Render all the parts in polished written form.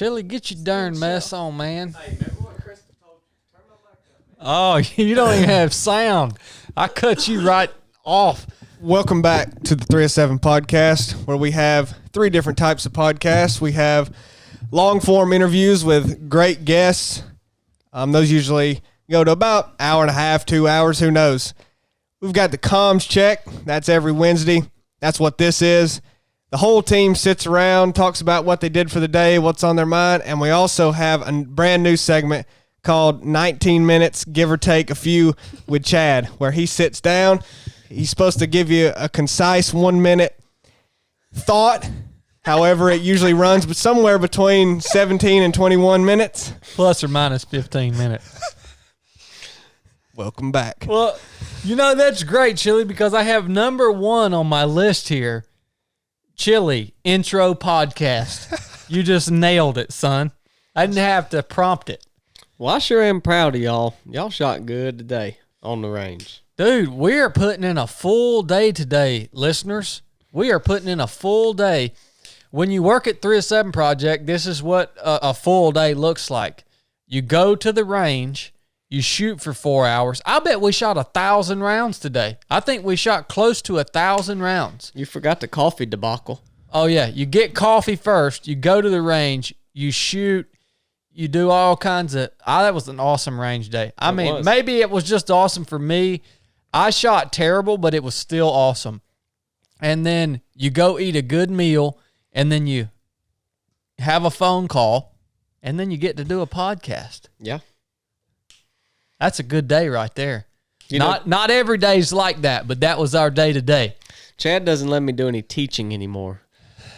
Chili, get your darn mess on, man. Hey, remember what Krista told you? Turn my mic up, man. Oh, you don't even have sound. I cut you right off. Welcome back to the 307 podcast, where we have three different types of podcasts. We have long-form interviews with great guests. Those usually go to about an hour and a half, 2 hours, who knows. We've got the comms check. That's every Wednesday. That's what this is. The whole team sits around, talks about what they did for the day, what's on their mind, and we also have a brand new segment called 19 Minutes, Give or Take a Few with Chad, where he sits down. He's supposed to give you a concise 1 minute thought. However, it usually runs but somewhere between 17 and 21 minutes. Plus or minus 15 minutes. Welcome back. Well, that's great, Chili, because I have number one on my list here. Chili, intro podcast. You just nailed it, son. I didn't have to prompt it. Well, I sure am proud of y'all. Y'all shot good today on the range. Dude, we are putting in a full day today, listeners. We are putting in a full day. When you work at 307 Project, this is what a full day looks like. You go to the range, you shoot for 4 hours. I bet we shot 1,000 rounds today. I think we shot close to 1,000 rounds. You forgot the coffee debacle. Oh, yeah. You get coffee first. You go to the range. You shoot. You do all kinds of... that was an awesome range day. I mean, maybe it was just awesome for me. I shot terrible, but it was still awesome. And then you go eat a good meal, and then you have a phone call, and then you get to do a podcast. Yeah. That's a good day right there. Not every day's like that, but that was our day today. Chad doesn't let me do any teaching anymore.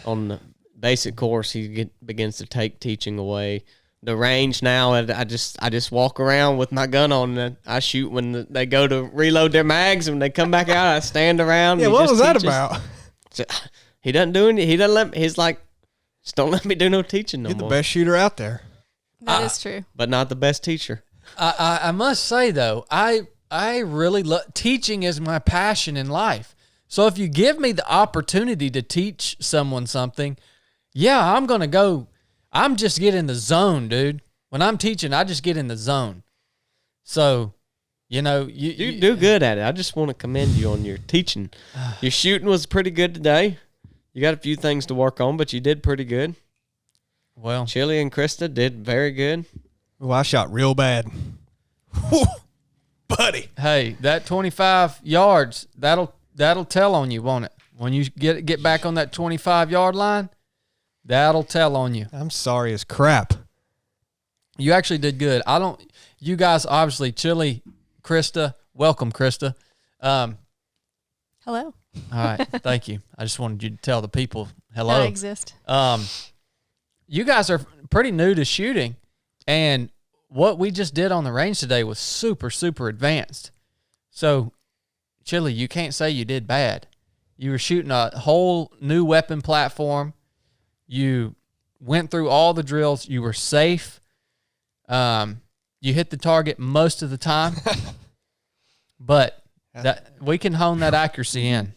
On the basic course, he begins to take teaching away. The range now, I just walk around with my gun on, and I shoot when they go to reload their mags. And when they come back out, I stand around. Yeah, what was that about? He doesn't do any. He doesn't let me. He's like, just don't let me do no teaching no more. You're the best shooter out there. That is true. But not the best teacher. I must say, though, I really love... Teaching is my passion in life. So if you give me the opportunity to teach someone something, yeah, I'm going to go... I'm just get in the zone, dude. When I'm teaching, I just get in the zone. So, you do good at it. I just want to commend you on your teaching. Your shooting was pretty good today. You got a few things to work on, but you did pretty good. Well, Chili and Krista did very good. Oh, I shot real bad. Whew, buddy. Hey, that 25 yards, that'll tell on you, won't it? When you get back on that 25-yard line, that'll tell on you. I'm sorry as crap. You actually did good. You guys, obviously, Chili, Krista, welcome, Krista. Hello. All right, thank you. I just wanted you to tell the people hello. That I exist. You guys are pretty new to shooting, and what we just did on the range today was super, super advanced. So, Chili, you can't say you did bad. You were shooting a whole new weapon platform. You went through all the drills. You were safe. You hit the target most of the time. But we can hone that accuracy in.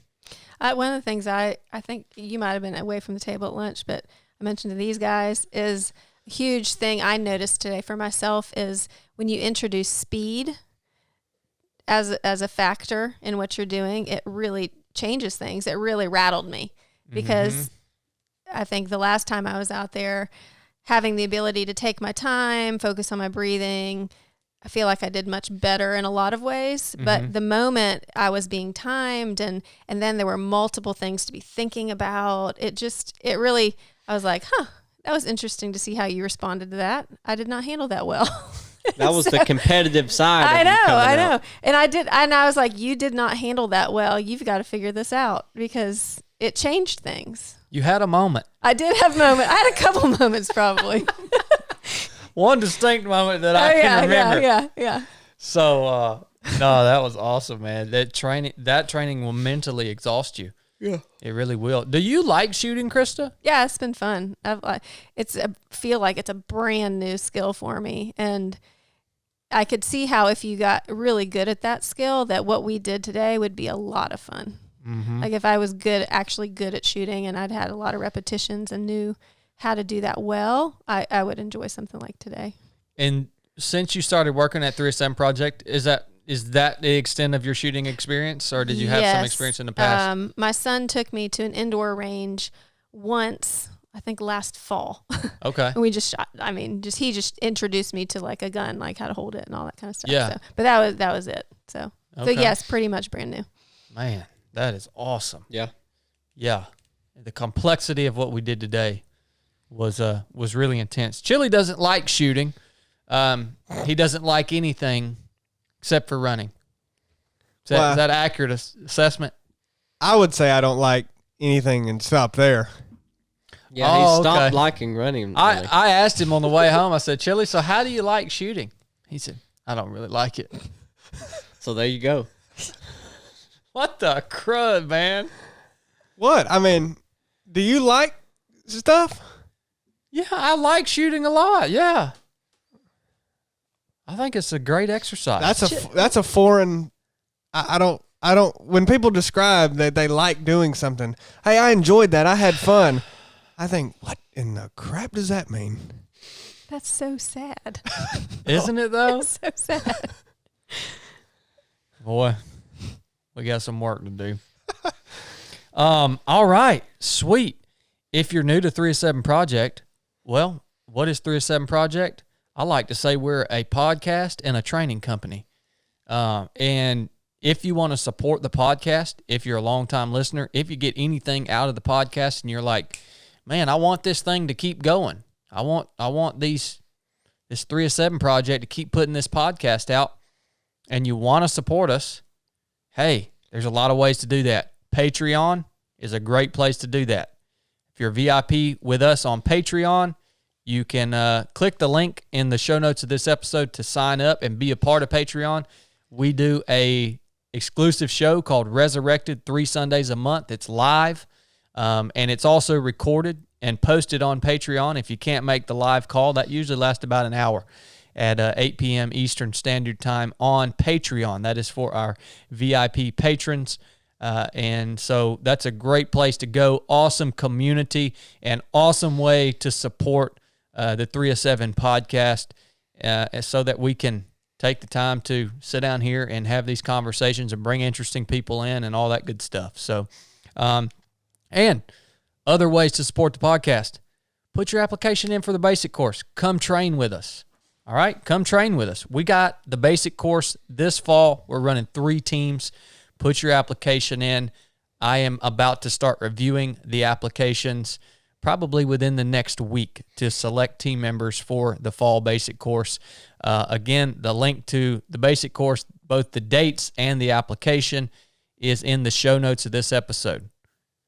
One of the things I think you might have been away from the table at lunch, but I mentioned to these guys is a huge thing I noticed today for myself is when you introduce speed as a factor in what you're doing, it really changes things. It really rattled me because I think the last time I was out there, having the ability to take my time, focus on my breathing, I feel like I did much better in a lot of ways. But the moment I was being timed and then there were multiple things to be thinking about, it really, I was like, that was interesting to see how you responded to that. I did not handle that well. That was the competitive side. I know. And I was like, you did not handle that well. You've got to figure this out because it changed things. You had a moment. I did have a moment. I had a couple moments probably. One distinct moment that I can remember. Yeah. So, no, that was awesome, man. That training will mentally exhaust you. Yeah. It really will. Do you like shooting, Krista? Yeah, it's been fun. I feel like it's a brand new skill for me. And I could see how if you got really good at that skill, that what we did today would be a lot of fun. Like if I was actually good at shooting and I'd had a lot of repetitions and knew how to do that well, I would enjoy something like today. And since you started working at 307 Project, is that the extent of your shooting experience, or did you have some experience in the past? My son took me to an indoor range once, I think last fall. Okay. And we just shot. I mean, he just introduced me to like a gun, like how to hold it and all that kind of stuff. Yeah. So, but that was it. So Okay. yes, pretty much brand new. Man, that is awesome. Yeah. Yeah. The complexity of what we did today was really intense. Chili doesn't like shooting. He doesn't like anything except for running. Is that an accurate assessment? I would say I don't like anything and stop there. Yeah, he stopped liking running. Really. I asked him on the way home, I said, Chili, so how do you like shooting? He said, I don't really like it. So there you go. What the crud, man? What? I mean, do you like stuff? Yeah, I like shooting a lot. Yeah. I think it's a great exercise. That's a foreign. I don't. When people describe that they like doing something, hey, I enjoyed that. I had fun. I think, what in the crap does that mean? That's so sad. Isn't it though? That's so sad. Boy, we got some work to do. All right, sweet. If you're new to 307 Project, well, what is 307 Project? I like to say we're a podcast and a training company. And if you want to support the podcast, if you're a longtime listener, if you get anything out of the podcast and you're like, man, I want this thing to keep going. I want this 307 Project to keep putting this podcast out, and you want to support us, hey, there's a lot of ways to do that. Patreon is a great place to do that. If you're VIP with us on Patreon, you can click the link in the show notes of this episode to sign up and be a part of Patreon. We do a exclusive show called Resurrected 3 Sundays a month. It's live, and it's also recorded and posted on Patreon. If you can't make the live call, that usually lasts about an hour at 8 p.m. Eastern Standard Time on Patreon. That is for our VIP patrons. And so that's a great place to go. Awesome community and awesome way to support the 307 podcast so that we can take the time to sit down here and have these conversations and bring interesting people in and all that good stuff. So, and other ways to support the podcast. Put your application in for the basic course. Come train with us. All right? Come train with us. We got the basic course this fall. We're running 3 teams. Put your application in. I am about to start reviewing the applications probably within the next week to select team members for the fall basic course. Again, the link to the basic course, both the dates and the application, is in the show notes of this episode.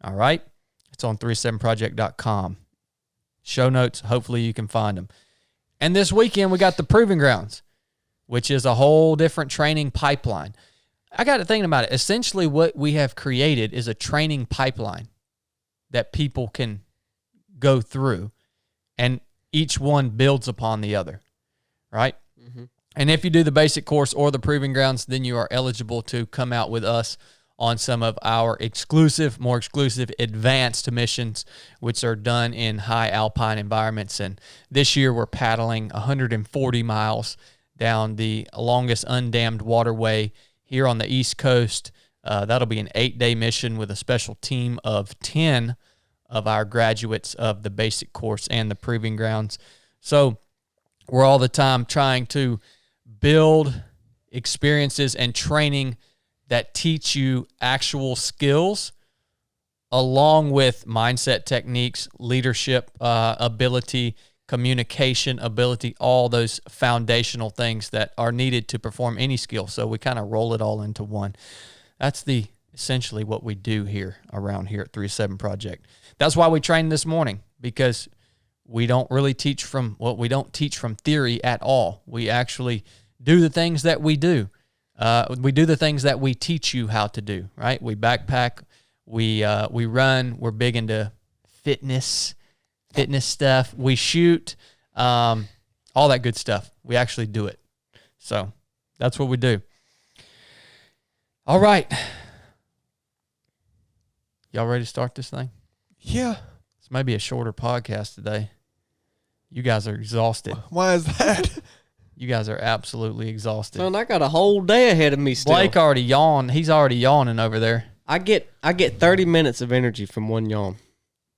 All right? It's on 37project.com. Show notes, hopefully you can find them. And this weekend, we got the Proving Grounds, which is a whole different training pipeline. I got to thinking about it. Essentially, what we have created is a training pipeline that people can go through, and each one builds upon the other, right? Mm-hmm. And if you do the basic course or the Proving Grounds, then you are eligible to come out with us on some of our more exclusive advanced missions, which are done in high alpine environments. And this year we're paddling 140 miles down the longest undammed waterway here on the East Coast. That'll be an 8-day mission with a special team of 10 of our graduates of the basic course and the Proving Grounds. So we're all the time trying to build experiences and training that teach you actual skills along with mindset techniques, leadership ability, communication ability, all those foundational things that are needed to perform any skill. So we kind of roll it all into one. That's essentially what we do here around here at 307 Project. That's why we trained this morning, because we don't teach from theory at all. We actually do the things that we do. We do the things that we teach you how to do, right? We backpack, we run, we're big into fitness stuff. We shoot, all that good stuff. We actually do it. So that's what we do. All right. Y'all ready to start this thing? Yeah. This may be a shorter podcast today. You guys are exhausted. Why is that? You guys are absolutely exhausted. Son, I got a whole day ahead of me still. Blake already yawned. He's already yawning over there. I get 30 minutes of energy from one yawn.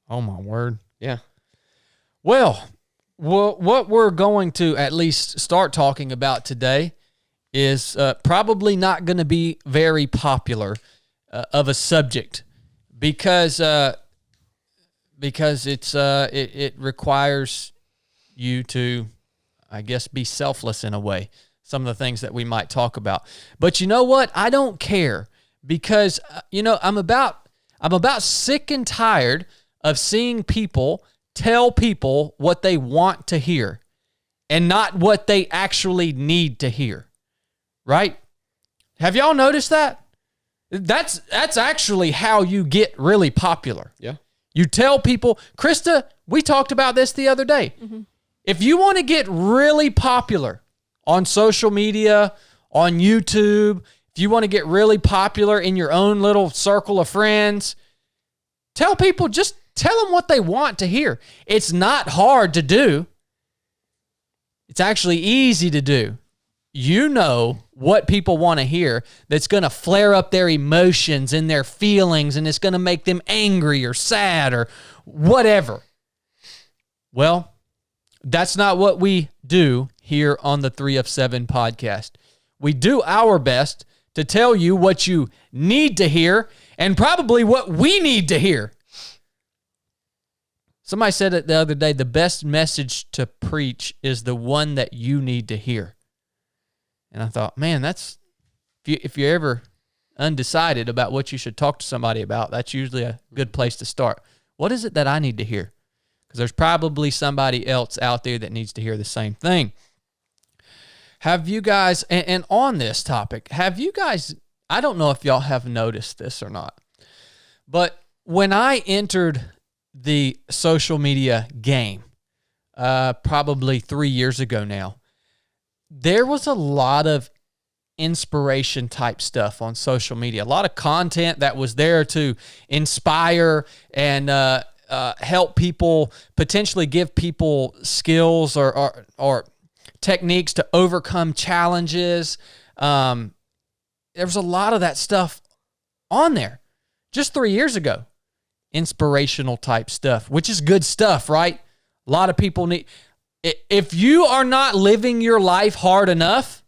Oh, my word. Yeah. Well, what we're going to at least start talking about today is probably not going to be very popular of a subject because it requires you to, I guess, be selfless in a way. Some of the things that we might talk about, but you know what? I don't care because I'm about sick and tired of seeing people tell people what they want to hear and not what they actually need to hear. Right? Have y'all noticed that? That's actually how you get really popular. Yeah. You tell people, Krista, we talked about this the other day. Mm-hmm. If you want to get really popular on social media, on YouTube, if you want to get really popular in your own little circle of friends, tell people, just tell them what they want to hear. It's not hard to do. It's actually easy to do. You know what people want to hear that's going to flare up their emotions and their feelings, and it's going to make them angry or sad or whatever. Well, that's not what we do here on the 3 of 7 podcast. We do our best to tell you what you need to hear and probably what we need to hear. Somebody said it the other day, the best message to preach is the one that you need to hear. And I thought, man, that's if you're ever undecided about what you should talk to somebody about, that's usually a good place to start. What is it that I need to hear? Because there's probably somebody else out there that needs to hear the same thing. Have you guys, and on this topic, have you guys, I don't know if y'all have noticed this or not, but when I entered the social media game, probably 3 years ago now, there was a lot of inspiration type stuff on social media, a lot of content that was there to inspire and help people, potentially give people skills or techniques to overcome challenges. There was a lot of that stuff on there just 3 years ago. Inspirational type stuff, which is good stuff, right? A lot of people need... If you are not living your life hard enough,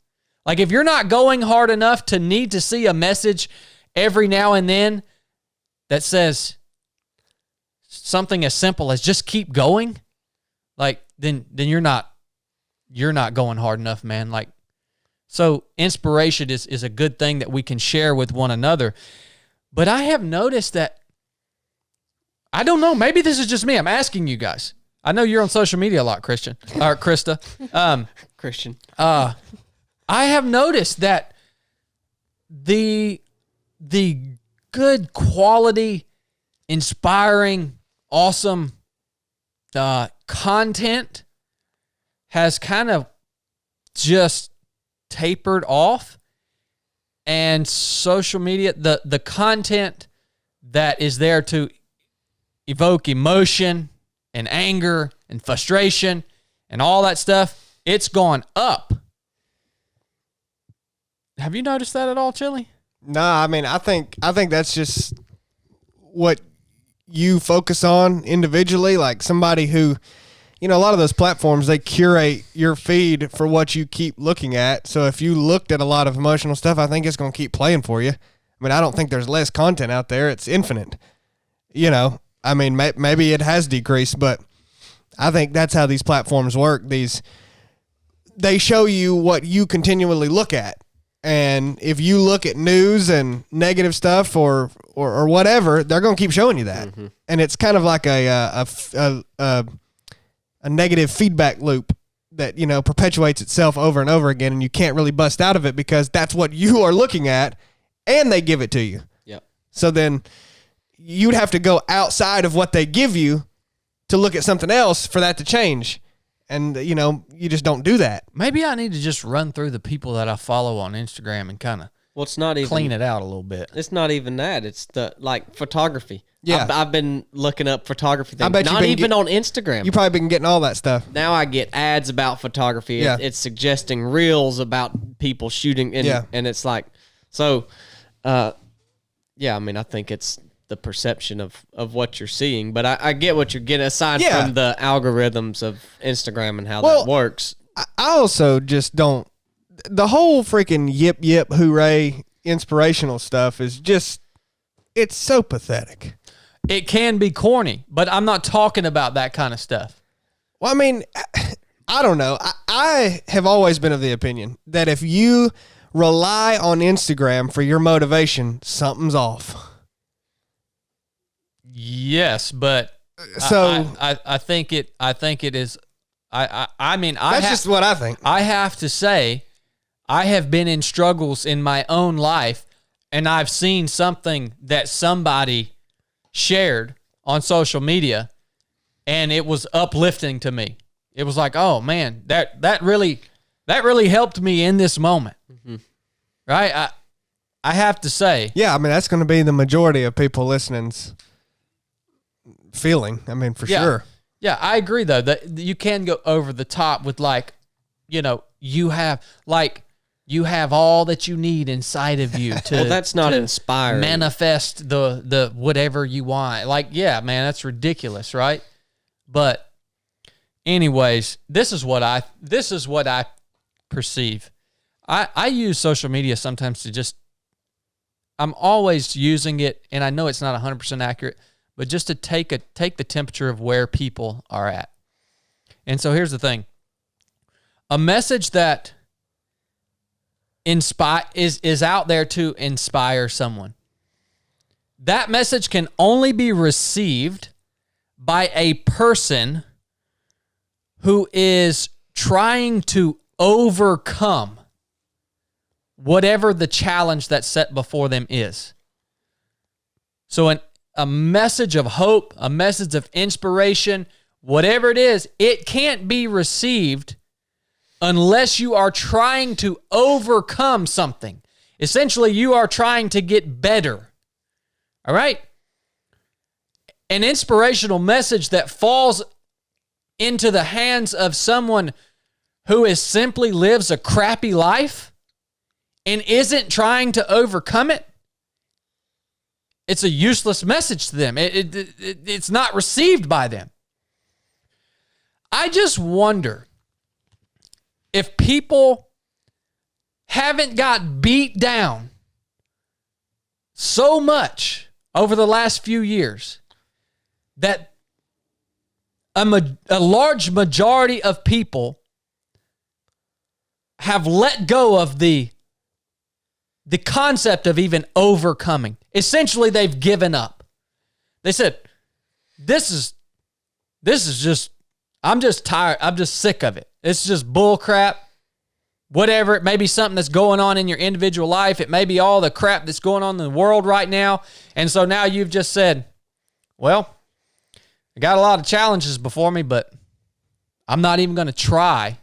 like if you're not going hard enough to need to see a message every now and then that says something as simple as just keep going, like then you're not going hard enough, man. Like, so inspiration is a good thing that we can share with one another. But I have noticed that, I don't know, maybe this is just me. I'm asking you guys. I know you're on social media a lot, Krista. Christian. I have noticed that the good quality, inspiring, awesome content has kind of just tapered off, and social media, the content that is there to evoke emotion and anger and frustration and all that stuff, it's gone up. Have you noticed that at all, Chili? No, I mean, I think that's just what you focus on individually. Like somebody who, a lot of those platforms, they curate your feed for what you keep looking at. So if you looked at a lot of emotional stuff, I think it's going to keep playing for you. I mean, I don't think there's less content out there. It's infinite. I mean, maybe it has decreased, but I think that's how these platforms work. They show you what you continually look at. And if you look at news and negative stuff or whatever, they're going to keep showing you that. Mm-hmm. And it's kind of like a negative feedback loop that, perpetuates itself over and over again, and you can't really bust out of it because that's what you are looking at, and they give it to you. Yep. So then you'd have to go outside of what they give you to look at something else for that to change. And, you just don't do that. Maybe I need to just run through the people that I follow on Instagram and kind of it's not even clean it out a little bit. It's not even that. It's like photography. Yeah. I've been looking up photography things. I bet you've Not been even on Instagram. You probably been getting all that stuff. Now I get ads about photography. Yeah. It's suggesting reels about people shooting. And, Yeah. and it's like, so, yeah, I mean, I think it's the perception of what you're seeing, but I get what you're getting aside Yeah. from the algorithms of Instagram and how Well, that works. I also just don't. The whole freaking yip hooray inspirational stuff is just. It's so pathetic. It can be corny, but I'm not talking about that kind of stuff. Well, I mean, I don't know. I have always been of the opinion that if you rely on Instagram for your motivation, something's off. Yes, but So I think it is. I mean, that's just what I think. I have to say, I have been in struggles in my own life, and I've seen something that somebody shared on social media, and it was uplifting to me. It was like, oh man, that really helped me in this moment. Mm-hmm. Right? I have to say. Yeah, I mean, that's going to be the majority of people listening's feeling. I mean, for sure. Yeah, I agree though that you can go over the top with like, you have all that you need inside of you to. Well, that's not to inspiring. Manifest the whatever you want. Like, yeah, man, that's ridiculous, right? But anyways, this is what I perceive. I use social media sometimes to just. I'm always using it, and I know it's not 100% accurate, but just to take the temperature of where people are at. And so here's the thing. A message that is out there to inspire someone. That message can only be received by a person who is trying to overcome whatever the challenge that's set before them is. So a message of hope, a message of inspiration, whatever it is, it can't be received unless you are trying to overcome something. Essentially, you are trying to get better. All right? An inspirational message that falls into the hands of someone who is simply lives a crappy life and isn't trying to overcome it, it's a useless message to them. It's not received by them. I just wonder if people haven't got beat down so much over the last few years that a large majority of people have let go of the concept of even overcoming. Essentially, they've given up. They said, this is just, I'm just tired. I'm just sick of it. It's just bull crap. Whatever. It may be something that's going on in your individual life. It may be all the crap that's going on in the world right now. And so now you've just said, well, I got a lot of challenges before me, but I'm not even going to try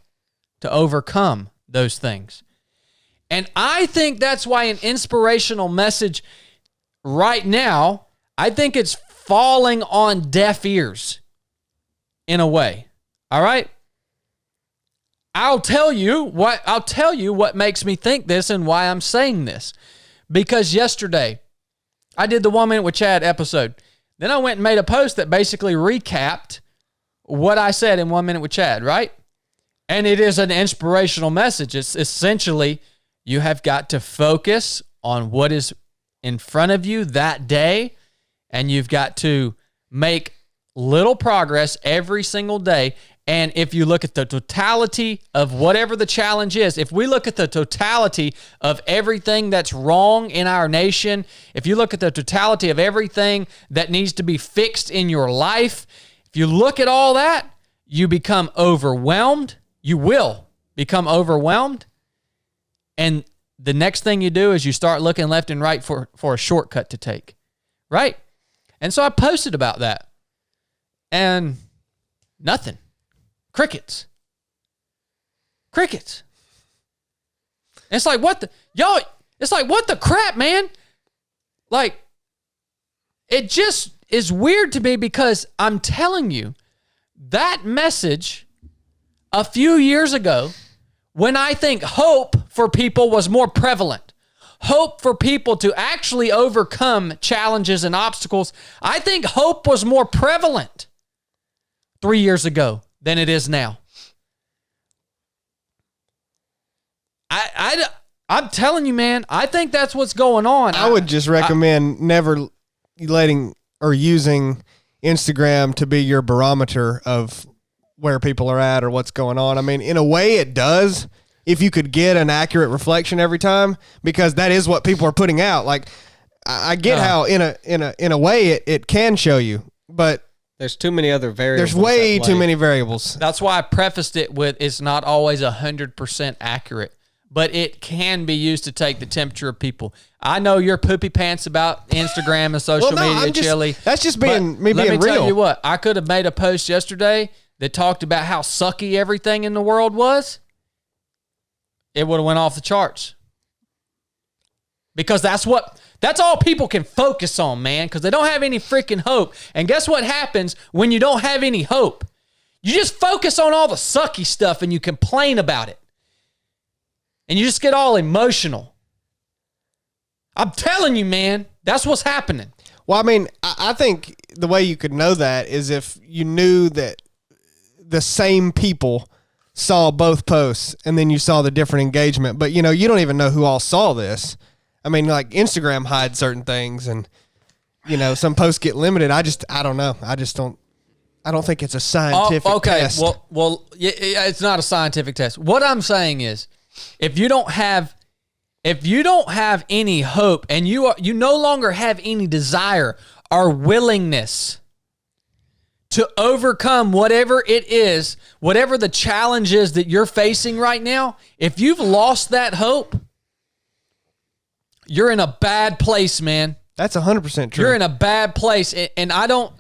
to overcome those things. And I think that's why an inspirational message right now, I think it's falling on deaf ears in a way. All right? I'll tell you what makes me think this and why I'm saying this. Because yesterday, I did the 1 Minute with Chad episode. Then I went and made a post that basically recapped what I said in 1 Minute with Chad, right? And it is an inspirational message. It's essentially, you have got to focus on what is in front of you that day, and you've got to make little progress every single day. And if you look at the totality of whatever the challenge is, if we look at the totality of everything that's wrong in our nation, if you look at the totality of everything that needs to be fixed in your life, if you look at all that, you become overwhelmed. You will become overwhelmed. And the next thing you do is you start looking left and right for a shortcut to take, right? And so I posted about that. And nothing. Crickets. It's like, what the crap, man? Like, it just is weird to me because I'm telling you, that message a few years ago, when I think hope for people was more prevalent, hope for people to actually overcome challenges and obstacles, I think hope was more prevalent 3 years ago than it is now. I'm telling you, man, I think that's what's going on. I would just recommend never letting or using Instagram to be your barometer of where people are at or what's going on. I mean, in a way it does, if you could get an accurate reflection every time, because that is what people are putting out. Like, I get how in a way it can show you, but there's too many other variables. there's way too many variables. That's why I prefaced it with it's not always 100% accurate, but it can be used to take the temperature of people. I know you're poopy pants about Instagram and social media, Chili. That's just being me being let me real. tell you what, I could have made a post yesterday that talked about how sucky everything in the world was. It would have went off the charts. Because that's all people can focus on, man, because they don't have any freaking hope. And guess what happens when you don't have any hope? You just focus on all the sucky stuff and you complain about it. And you just get all emotional. I'm telling you, man, that's what's happening. Well, I mean, I think the way you could know that is if you knew that the same people saw both posts and then you saw the different engagement. But, you know, you don't even know who all saw this. I mean, like Instagram hides certain things and, you know, some posts get limited. I don't know. I don't think it's a scientific test. Well, yeah, it's not a scientific test. What I'm saying is, if you don't have any hope and you no longer have any desire or willingness to overcome whatever it is, whatever the challenge is that you're facing right now, if you've lost that hope, you're in a bad place, man. That's 100% true. You're in a bad place, and I don't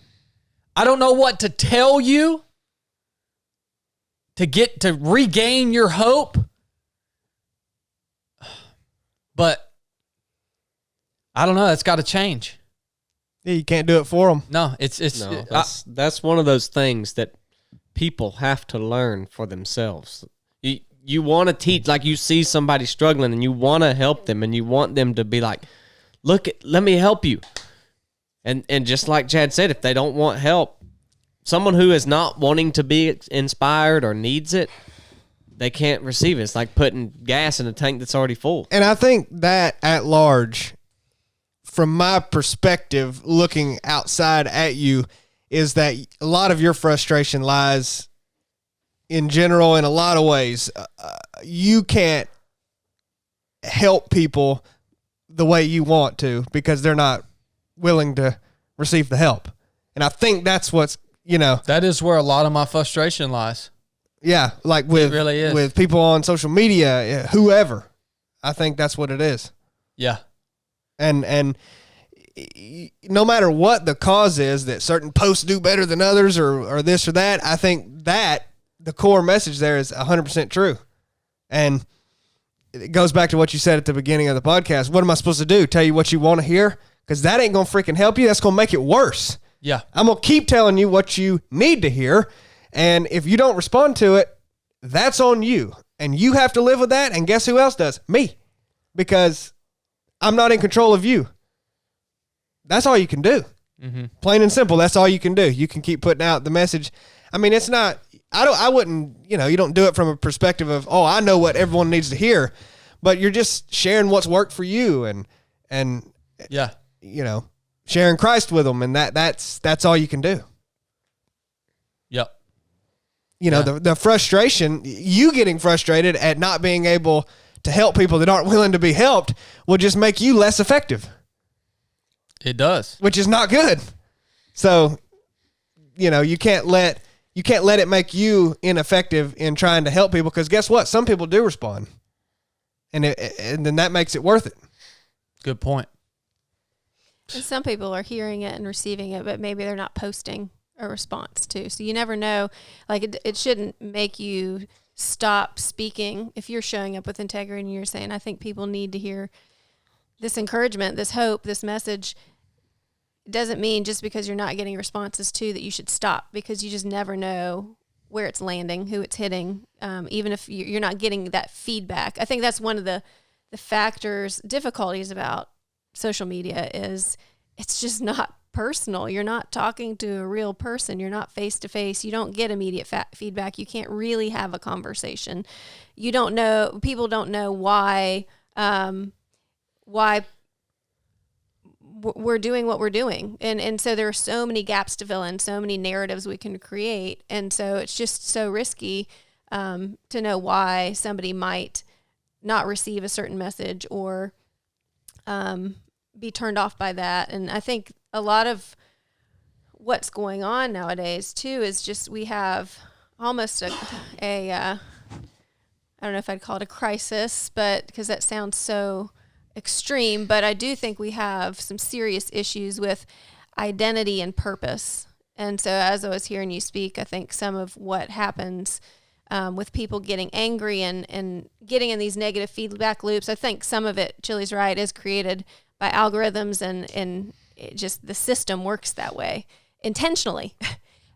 know what to tell you to regain your hope. But I don't know. That's got to change. Yeah, you can't do it for them. No, that's one of those things that people have to learn for themselves. You want to teach, like you see somebody struggling and you want to help them and you want them to be like, let me help you. And just like Chad said, if they don't want help, someone who is not wanting to be inspired or needs it, they can't receive it. It's like putting gas in a tank that's already full. And I think that at large, from my perspective, looking outside at you, is that a lot of your frustration lies in general in a lot of ways. You can't help people the way you want to because they're not willing to receive the help. And I think that's what's, that is where a lot of my frustration lies. Yeah, like with it really is. With people on social media, whoever. I think that's what it is. Yeah. And no matter what the cause is, that certain posts do better than others or this or that, I think that the core message there is 100% true. And it goes back to what you said at the beginning of the podcast. What am I supposed to do? Tell you what you want to hear? Because that ain't going to freaking help you. That's going to make it worse. Yeah. I'm going to keep telling you what you need to hear. And if you don't respond to it, that's on you. And you have to live with that. And guess who else does? Me. Because I'm not in control of you. That's all you can do. Mm-hmm. Plain and simple. That's all you can do. You can keep putting out the message. I mean, it's not, I wouldn't, you don't do it from a perspective of, I know what everyone needs to hear, but you're just sharing what's worked for you and yeah, sharing Christ with them. And that's all you can do. Yep. The frustration, you getting frustrated at not being able to help people that aren't willing to be helped will just make you less effective. It does. Which is not good. So, you can't let it make you ineffective in trying to help people, because guess what? Some people do respond. And then that makes it worth it. Good point. And some people are hearing it and receiving it, but maybe they're not posting a response too. So you never know. Like it shouldn't make you stop speaking if you're showing up with integrity and you're saying, I think people need to hear this encouragement, this hope, this message. it doesn't mean just because you're not getting responses to that you should stop, because you just never know where it's landing, who it's hitting, even if you're not getting that feedback. I think that's one of the difficulties about social media is it's just not personal. You're not talking to a real person. You're not face to face. You don't get immediate feedback. You can't really have a conversation. You don't know, people don't know why we're doing what we're doing. And so there are so many gaps to fill in, so many narratives we can create. And so it's just so risky to know why somebody might not receive a certain message or be turned off by that. And I think a lot of what's going on nowadays too is just we have almost a I don't know if I'd call it a crisis, but because that sounds so extreme, but I do think we have some serious issues with identity and purpose. And so as I was hearing you speak, I think some of what happens with people getting angry and getting in these negative feedback loops, I think some of it, Chili's right, is created by algorithms and it just the system works that way intentionally.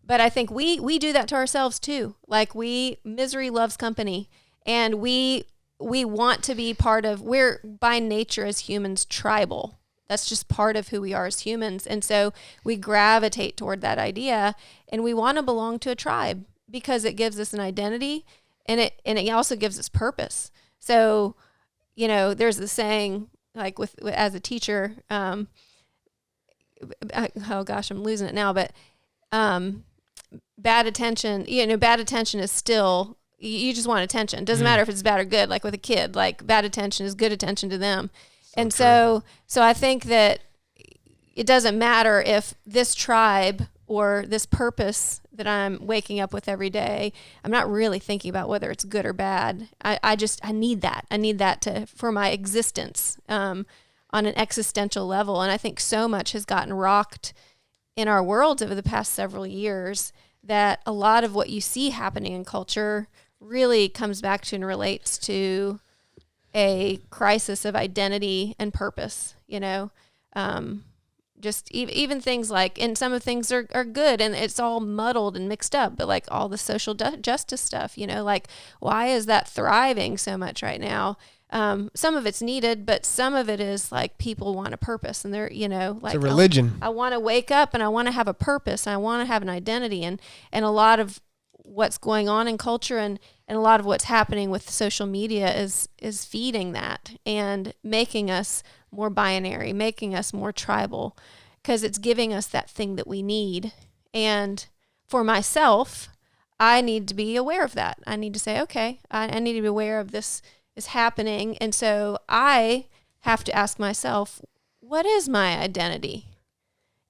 But I think we do that to ourselves too. Like misery loves company, and we want to be part of, we're by nature as humans tribal. That's just part of who we are as humans. And so we gravitate toward that idea, and we want to belong to a tribe because it gives us an identity, and it also gives us purpose. So, there's the saying, like as a teacher, oh gosh, I'm losing it now, but bad attention is still, you just want attention. It doesn't matter if it's bad or good. Like with a kid, like bad attention is good attention to them. So I think that it doesn't matter if this tribe or this purpose that I'm waking up with every day, I'm not really thinking about whether it's good or bad. I need that. I need that for my existence on an existential level. And I think so much has gotten rocked in our worlds over the past several years that a lot of what you see happening in culture really comes back to and relates to a crisis of identity and purpose, just even things like, and some of the things are good and it's all muddled and mixed up, but like all the social justice stuff, like why is that thriving so much right now? Some of it's needed, but some of it is like people want a purpose, and they're, like it's a religion. I want to wake up and I want to have a purpose and I want to have an identity, and a lot of what's going on in culture and a lot of what's happening with social media is feeding that and making us more binary, making us more tribal, because it's giving us that thing that we need. And for myself, I need to be aware of that. I need to say, okay, I need to be aware of this is happening. And so I have to ask myself, what is my identity?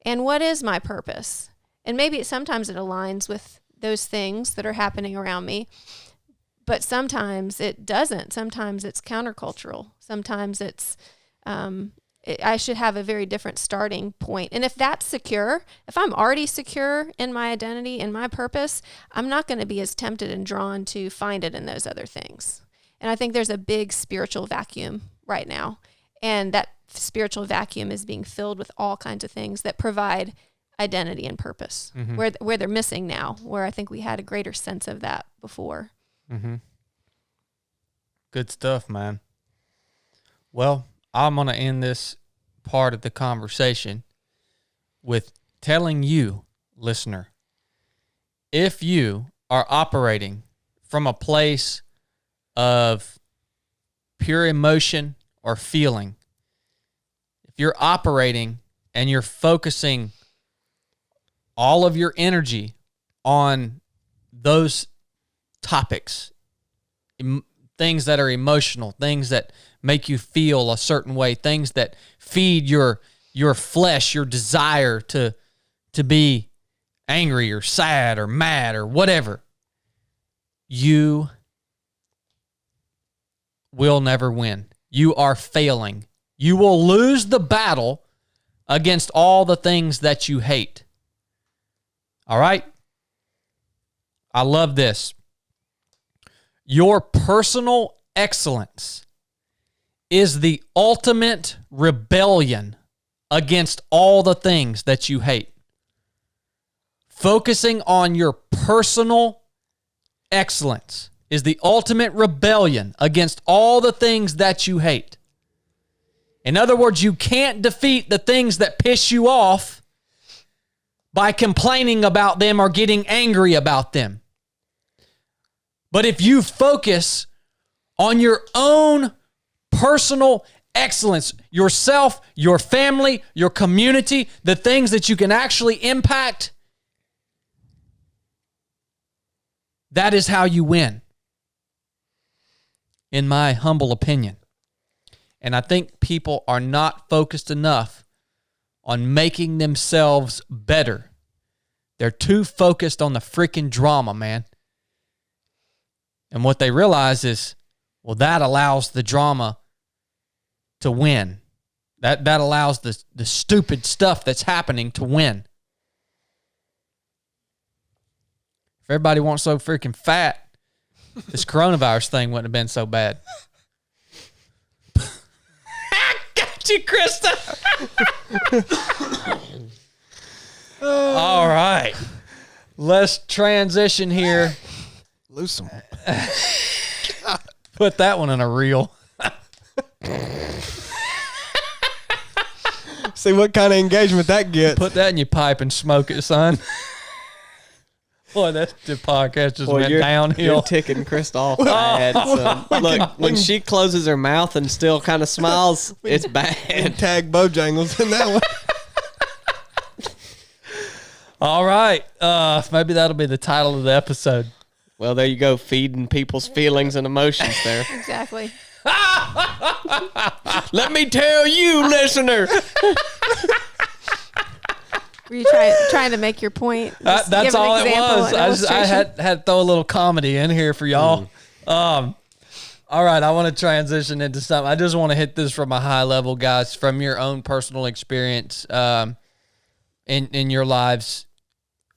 And what is my purpose? And maybe sometimes it aligns with those things that are happening around me, but sometimes it doesn't. Sometimes it's countercultural. Sometimes it's, I should have a very different starting point. And if that's secure, if I'm already secure in my identity and my purpose, I'm not going to be as tempted and drawn to find it in those other things. And I think there's a big spiritual vacuum right now. And that spiritual vacuum is being filled with all kinds of things that provide identity and purpose, where they're missing now, where I think we had a greater sense of that before. Mm-hmm. Good stuff, man. Well, I'm going to end this part of the conversation with telling you, listener, if you are operating from a place of pure emotion or feeling, if you're operating and you're focusing all of your energy on those topics, things that are emotional, things that make you feel a certain way, things that feed your flesh, your desire to be angry or sad or mad or whatever, you will never win. You are failing. You will lose the battle against all the things that you hate. All right? I love this. Your personal excellence is the ultimate rebellion against all the things that you hate. Focusing on your personal excellence is the ultimate rebellion against all the things that you hate. In other words, you can't defeat the things that piss you off by complaining about them or getting angry about them. But if you focus on your own personal excellence, yourself, your family, your community, the things that you can actually impact, that is how you win, in my humble opinion. And I think people are not focused enough on making themselves better. They're too focused on the freaking drama, man. And what they realize is, well, that allows the drama to win. That allows the stupid stuff that's happening to win. If everybody weren't so freaking fat, this coronavirus thing wouldn't have been so bad. Got you, Krista. All right. Let's transition here. Lose them. Put that one in a reel. See what kind of engagement that gets. Put that in your pipe and smoke it, son. Boy, the podcast just went downhill. You're ticking Krista off bad, son. Look, when she closes her mouth and still kind of smiles, it's bad. Tag Bojangles in that one. All right. Maybe that'll be the title of the episode. Well, there you go, feeding people's feelings and emotions there. Exactly. Let me tell you, listener. Were you trying to make your point? Just That's give an all it example, was. an I had illustration? to throw a little comedy in here for y'all. All right, I want to transition into something. I just want to hit this from a high level, guys, from your own personal experience in your lives.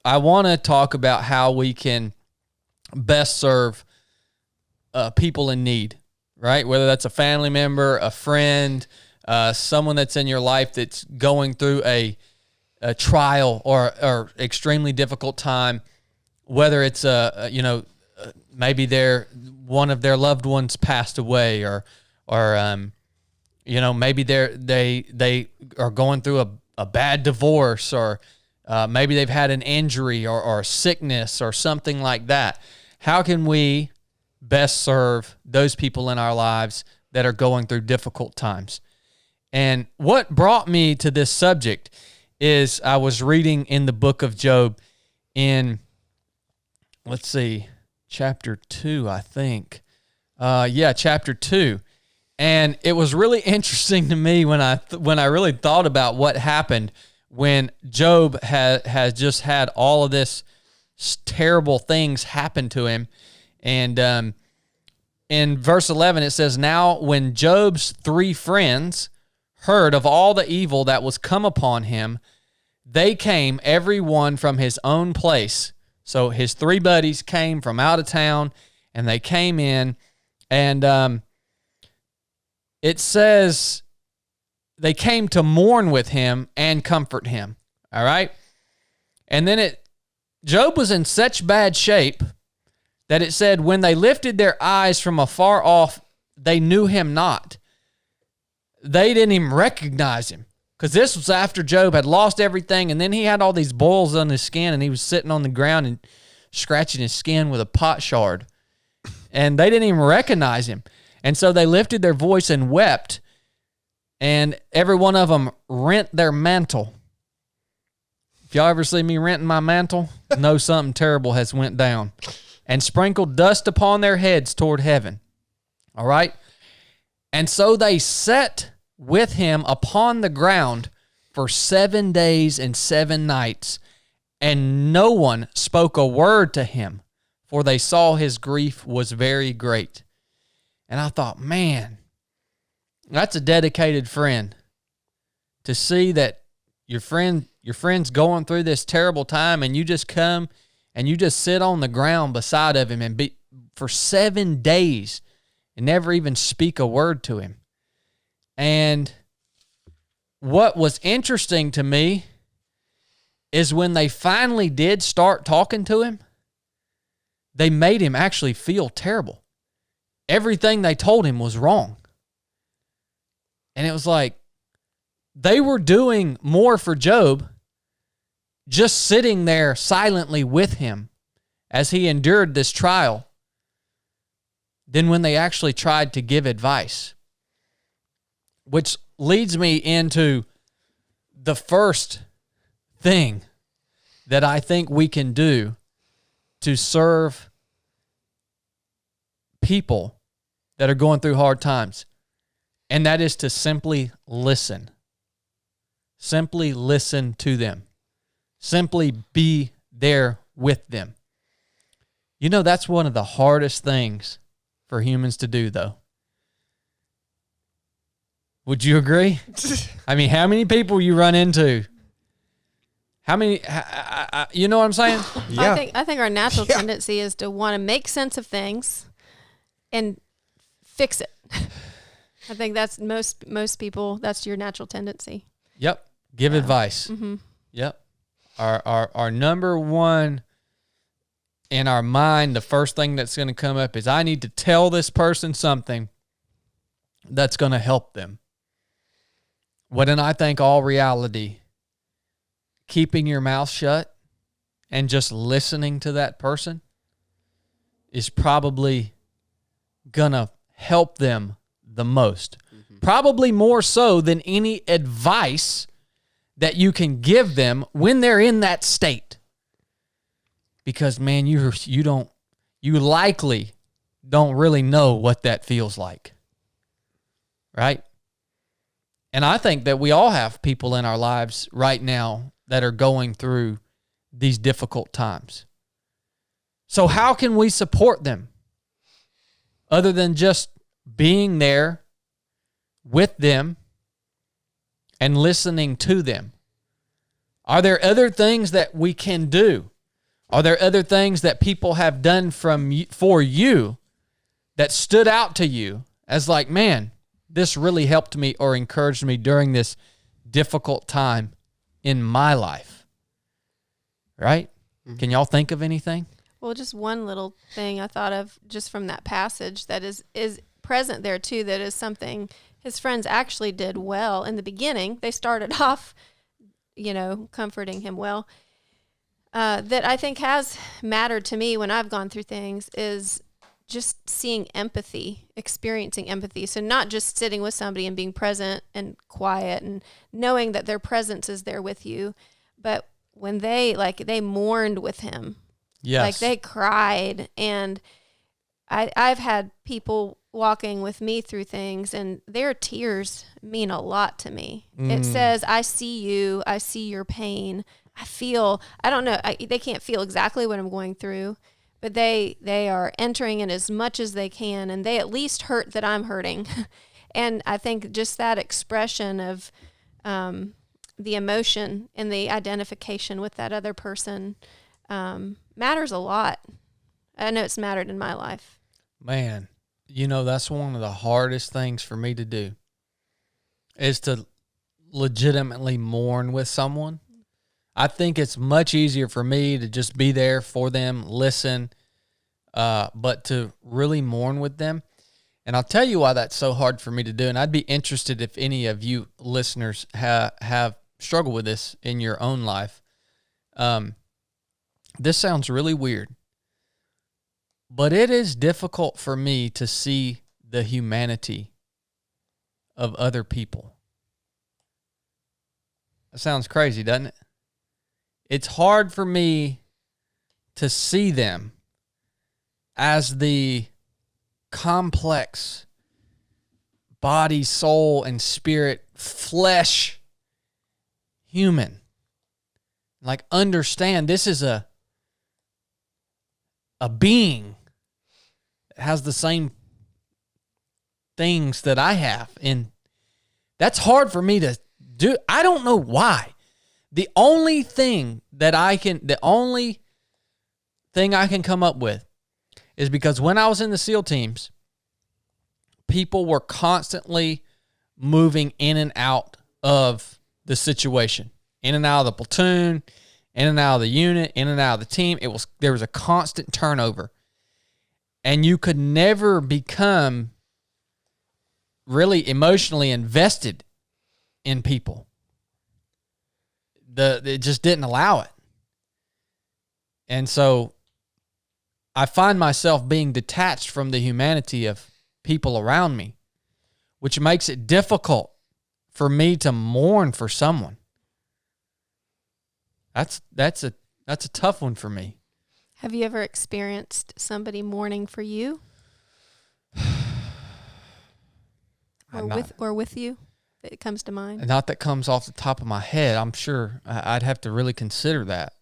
I want to talk about how we can best serve people in need, right? Whether that's a family member, a friend, someone that's in your life that's going through a trial or extremely difficult time, whether it's maybe one of their loved ones passed away, or maybe they are going through a bad divorce, or maybe they've had an injury or sickness or something like that. How can we best serve those people in our lives that are going through difficult times? And what brought me to this subject is I was reading in the book of Job in, chapter 2, I think. Chapter 2. And it was really interesting to me when I really thought about what happened when Job has just had all of this terrible things happen to him. And in verse 11, it says, "Now when Job's 3 friends heard of all the evil that was come upon him, they came every one from his own place." So his 3 buddies came from out of town, and they came in, and it says they came to mourn with him and comfort him. All right? And then Job was in such bad shape that it said, when they lifted their eyes from afar off, they knew him not. They didn't even recognize him, because this was after Job had lost everything, and then he had all these boils on his skin, and he was sitting on the ground and scratching his skin with a pot shard. And they didn't even recognize him. And so they lifted their voice and wept, and every one of them rent their mantle. If y'all ever see me renting my mantle, know something terrible has went down. And sprinkled dust upon their heads toward heaven. All right? And so they sat with him upon the ground for 7 days and 7 nights, and no one spoke a word to him, for they saw his grief was very great. And I thought, man, that's a dedicated friend. To see that your friend's going through this terrible time, and you just come and you just sit on the ground beside of him and be for 7 days and never even speak a word to him. And what was interesting to me is when they finally did start talking to him, they made him actually feel terrible. Everything they told him was wrong. And it was like they were doing more for Job just sitting there silently with him as he endured this trial than when they actually tried to give advice. Which leads me into the first thing that I think we can do to serve people that are going through hard times. And that is to simply listen. Simply listen to them. Simply be there with them. You know, that's one of the hardest things for humans to do, though. Would you agree? I mean, how many people you run into? How many, you know what I'm saying? Yeah. I think our natural tendency is to want to make sense of things and fix it. I think that's most people, that's your natural tendency. Yep. Give advice. Mm-hmm. Yep. Our number one in our mind, the first thing that's going to come up is I need to tell this person something that's going to help them. When in I think all reality, keeping your mouth shut and just listening to that person is probably going to help them the most. Mm-hmm. Probably more so than any advice that you can give them when they're in that state. Because, man, you likely don't really know what that feels like. Right? And I think that we all have people in our lives right now that are going through these difficult times. So how can we support them other than just being there with them and listening to them? Are there other things that we can do? Are there other things that people have done for you that stood out to you as like, man, this really helped me or encouraged me during this difficult time in my life? Right? Mm-hmm. Can y'all think of anything? Well, just one little thing I thought of just from that passage that is present there too, that is something his friends actually did well in the beginning. They started off, comforting him well. That I think has mattered to me when I've gone through things is just seeing empathy, experiencing empathy. So not just sitting with somebody and being present and quiet and knowing that their presence is there with you, but when they mourned with him. Yes. Like they cried. And I've had people walking with me through things, and their tears mean a lot to me. It says, I see you, I see your pain. I don't know, they can't feel exactly what I'm going through, but they are entering in as much as they can, and they at least hurt that I'm hurting. And I think just that expression of the emotion and the identification with that other person matters a lot. I know it's mattered in my life. Man, that's one of the hardest things for me to do is to legitimately mourn with someone. I think it's much easier for me to just be there for them, listen, but to really mourn with them. And I'll tell you why that's so hard for me to do. And I'd be interested if any of you listeners have struggled with this in your own life. This sounds really weird, but it is difficult for me to see the humanity of other people. That sounds crazy, doesn't it? It's hard for me to see them as the complex body, soul, and spirit, flesh human. Like, understand this is a being that has the same things that I have. And that's hard for me to do. I don't know why. The only thing I can come up with is because when I was in the SEAL teams, people were constantly moving in and out of the situation, in and out of the platoon, in and out of the unit, in and out of the team. There was a constant turnover, and you could never become really emotionally invested in people. It just didn't allow it. And so I find myself being detached from the humanity of people around me, which makes it difficult for me to mourn for someone. That's a tough one for me. Have you ever experienced somebody mourning for you? Or with you? It comes to mind. Not that comes off the top of my head. I'm sure I'd have to really consider that.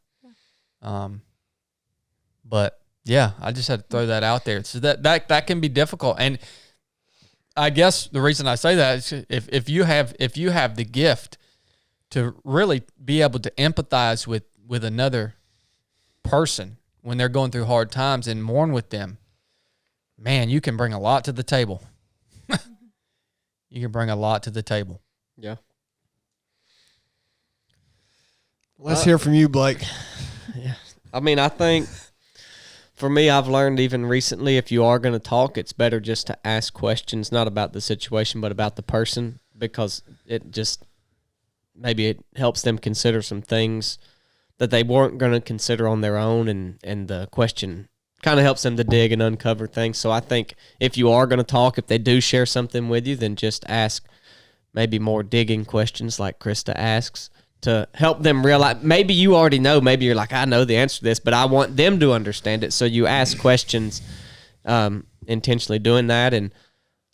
But yeah, I just had to throw that out there. So that can be difficult. And I guess the reason I say that is if you have the gift to really be able to empathize with another person when they're going through hard times and mourn with them, man, you can bring a lot to the table. You can bring a lot to the table. Yeah. Let's hear from you, Blake. Yeah. I mean, I think for me, I've learned even recently, if you are going to talk, it's better just to ask questions, not about the situation, but about the person, because maybe it helps them consider some things that they weren't going to consider on their own, and the question kind of helps them to dig and uncover things. So I think if you are going to talk, if they do share something with you, then just ask maybe more digging questions like Krista asks to help them realize. Maybe you already know. Maybe you're like, I know the answer to this, but I want them to understand it. So you ask questions, intentionally doing that. And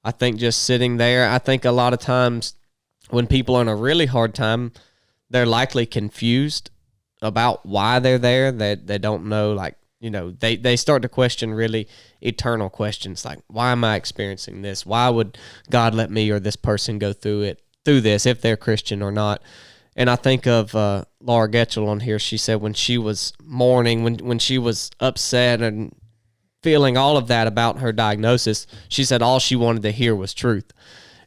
I think just sitting there, I think a lot of times when people are in a really hard time, they're likely confused about why they're there. They don't know, like, they start to question really eternal questions like, why am I experiencing this? Why would God let me or this person go through this, if they're Christian or not? And I think of Laura Getchell on here. She said when she was mourning, when she was upset and feeling all of that about her diagnosis, she said all she wanted to hear was truth.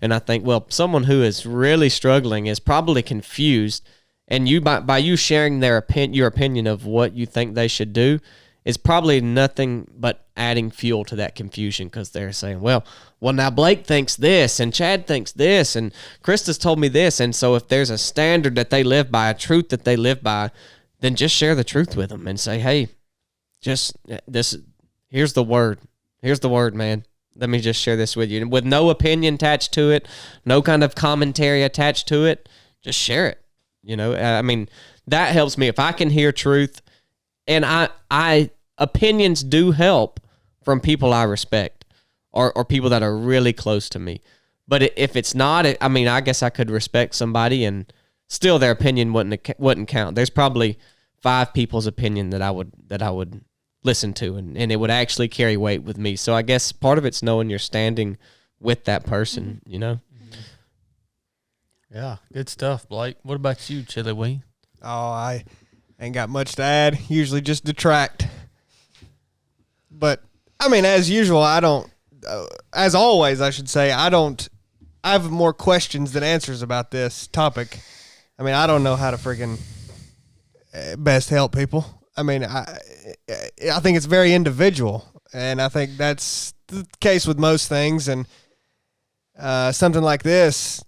And I think, well, someone who is really struggling is probably confused, and you by you sharing your opinion of what you think they should do, is probably nothing but adding fuel to that confusion, because they're saying, well, now Blake thinks this, and Chad thinks this, and Krista's told me this. And so if there's a standard that they live by, a truth that they live by, then just share the truth with them and say, hey, here's the word. Here's the word, man. Let me just share this with you. And with no opinion attached to it, no kind of commentary attached to it, just share it. I mean, that helps me. If I can hear truth, and opinions do help from people I respect or people that are really close to me. But if it's not, I guess I could respect somebody and still their opinion wouldn't count. There's probably 5 people's opinion that I would listen to, and it would actually carry weight with me. So I guess part of it's knowing you're standing with that person, Yeah, good stuff, Blake. What about you, Chili Wee? Oh, I ain't got much to add. Usually just detract. But, I mean, as usual, I don't, as always, I should say, I have more questions than answers about this topic. I mean, I don't know how to freaking best help people. I mean, I think it's very individual, and I think that's the case with most things. And something like this,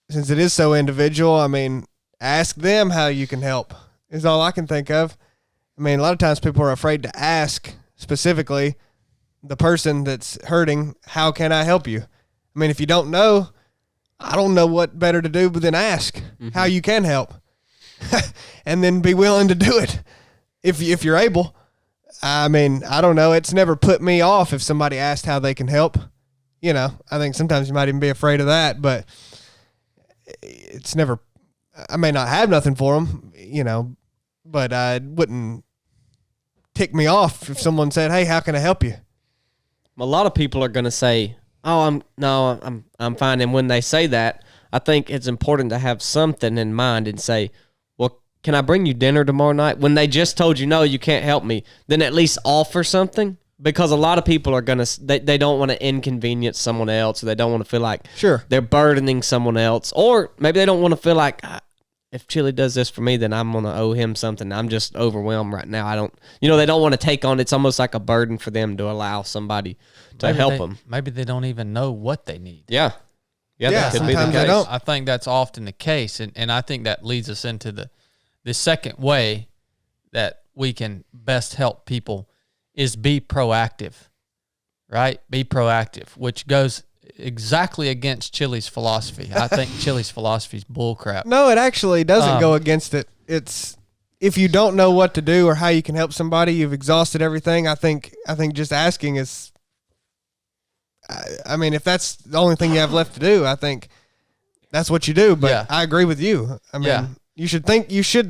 since it is so individual, I mean, ask them how you can help is all I can think of. I mean, a lot of times people are afraid to ask specifically the person that's hurting, how can I help you? I mean, if you don't know, I don't know what better to do than ask how you can help and then be willing to do it if you're able. I mean, I don't know. It's never put me off if somebody asked how they can help. I think sometimes you might even be afraid of that, but it's never, I may not have nothing for them, but it wouldn't tick me off if someone said, hey, how can I help you? A lot of people are going to say, oh, I'm fine. And when they say that, I think it's important to have something in mind and say, well, can I bring you dinner tomorrow night? When they just told you, no, you can't help me, then at least offer something, because a lot of people are gonna they don't want to inconvenience someone else, or they don't want to feel like Sure. they're burdening someone else, or maybe they don't want to feel like if Chili does this for me, then I'm gonna owe him something. I'm just overwhelmed right now. I don't, they don't want to take on. It's almost like a burden for them to allow somebody to help them. Maybe they don't even know what they need. Yeah, Yeah, that could be the sometimes they case. don't. I think that's often the case, and I think that leads us into the second way that we can best help people is be proactive, right? Be proactive, which goes exactly against Chili's philosophy. I think Chili's philosophy is bullcrap. No, it actually doesn't go against it. It's if you don't know what to do or how you can help somebody, you've exhausted everything. I think just asking is. I mean, if that's the only thing you have left to do, I think that's what you do. But Yeah. I agree with you. I mean, Yeah. you should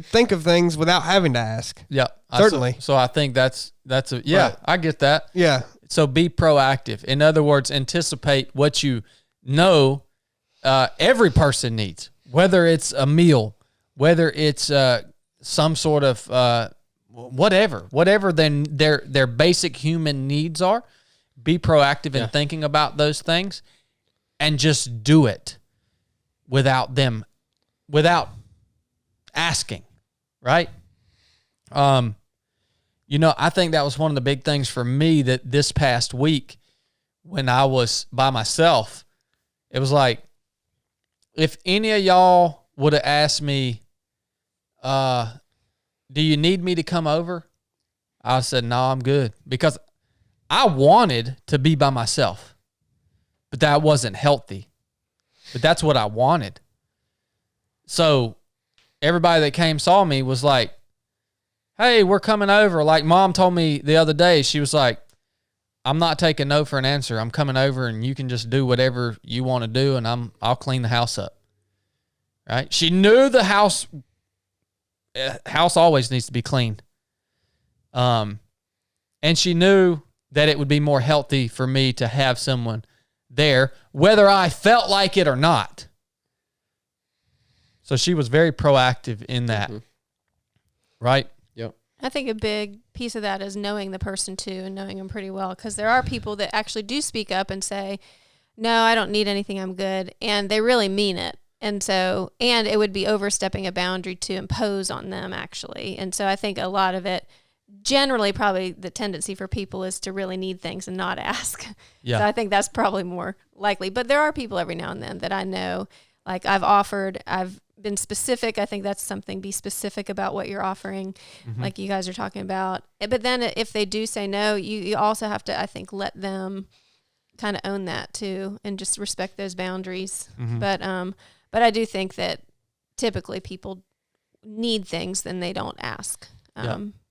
think of things without having to ask. Yeah, Certainly. So I think that's a Right. I get that. Yeah. So be proactive. In other words, anticipate what you know every person needs, whether it's a meal, whether it's some sort of whatever then their basic human needs are. Be proactive in thinking about those things and just do it without asking, right? I think that was one of the big things for me that this past week when I was by myself, it was like, if any of y'all would have asked me, do you need me to come over? I said, no, I'm good, because I wanted to be by myself, but that wasn't healthy. But that's what I wanted. So everybody that came saw me was like, hey, we're coming over. Like Mom told me the other day, she was like, I'm not taking no for an answer. I'm coming over and you can just do whatever you want to do and I'll clean the house up. Right? She knew the house always needs to be cleaned. And she knew that it would be more healthy for me to have someone there, whether I felt like it or not. So she was very proactive in that. Right? Yep. I think a big piece of that is knowing the person too, and knowing them pretty well, because there are people that actually do speak up and say, no, I don't need anything, I'm good. And they really mean it. And it would be overstepping a boundary to impose on them, actually. And so I think a lot of it, generally probably the tendency for people is to really need things and not ask. Yeah. So I think that's probably more likely. But there are people every now and then that I know, like I've been specific. I think that's something, be specific about what you're offering, like you guys are talking about. But then if they do say no, you also have to, I think, let them kind of own that too and just respect those boundaries. But I do think that typically people need things, then they don't ask.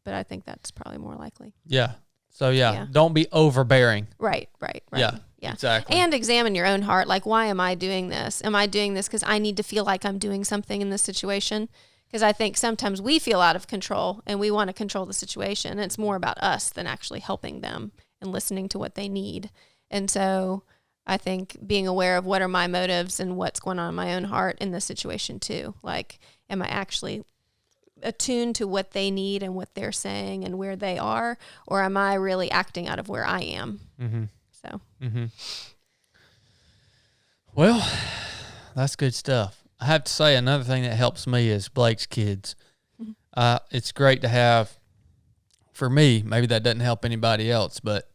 But I think that's probably more likely. Yeah. So don't be overbearing. Right. Yeah. Exactly. And examine your own heart. Like, why am I doing this? Am I doing this because I need to feel like I'm doing something in this situation? Because I think sometimes we feel out of control and we want to control the situation. And it's more about us than actually helping them and listening to what they need. And so I think being aware of what are my motives and what's going on in my own heart in this situation too. Like, am I actually attuned to what they need and what they're saying and where they are, or am I really acting out of where I am? So. Well, that's good stuff. I have to say another thing that helps me is Blake's kids. It's great to have, for me, maybe that doesn't help anybody else, but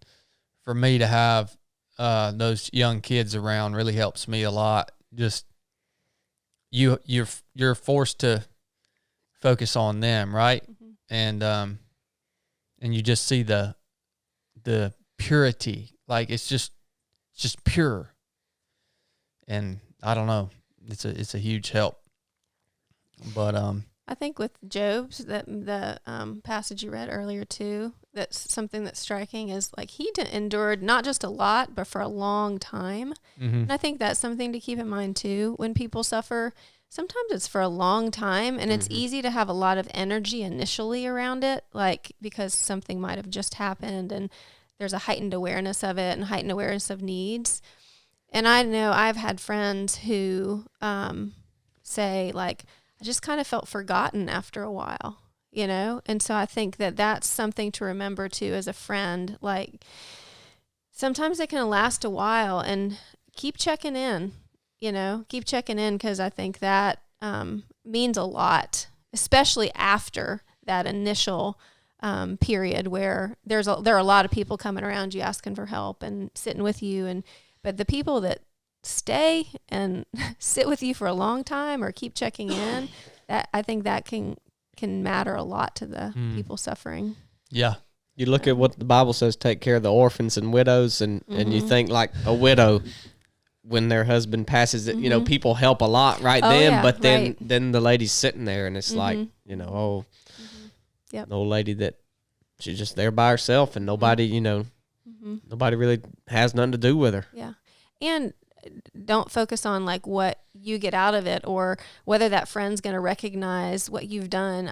for me to have those young kids around really helps me a lot. Just you're forced to focus on them, right? And you just see the purity, like it's just pure. And I don't know, it's a huge help. But I think with Job's, that the passage you read earlier too, that's something that's striking is like he endured not just a lot, but for a long time. And I think that's something to keep in mind too. When people suffer, sometimes it's for a long time, and it's easy to have a lot of energy initially around it, like because something might have just happened and there's a heightened awareness of it and heightened awareness of needs. And I know I've had friends who say, like, I just kind of felt forgotten after a while. you know? And so I think that that's something to remember too as a friend. Like sometimes it can last a while, and keep checking in, you know, keep checking in, because I think that means a lot, especially after that initial period where there are a lot of people coming around you asking for help and sitting with you, but the people that stay and sit with you for a long time or keep checking in, that I think that can matter a lot to the people suffering. Yeah. You look at what the Bible says, take care of the orphans and widows, and you think like a widow, when their husband passes it, you know, people help a lot but then the lady's sitting there, and it's like, you know, the old lady that she's just there by herself, and nobody, you know, nobody really has nothing to do with her. Yeah. And don't focus on like what you get out of it or whether that friend's going to recognize what you've done.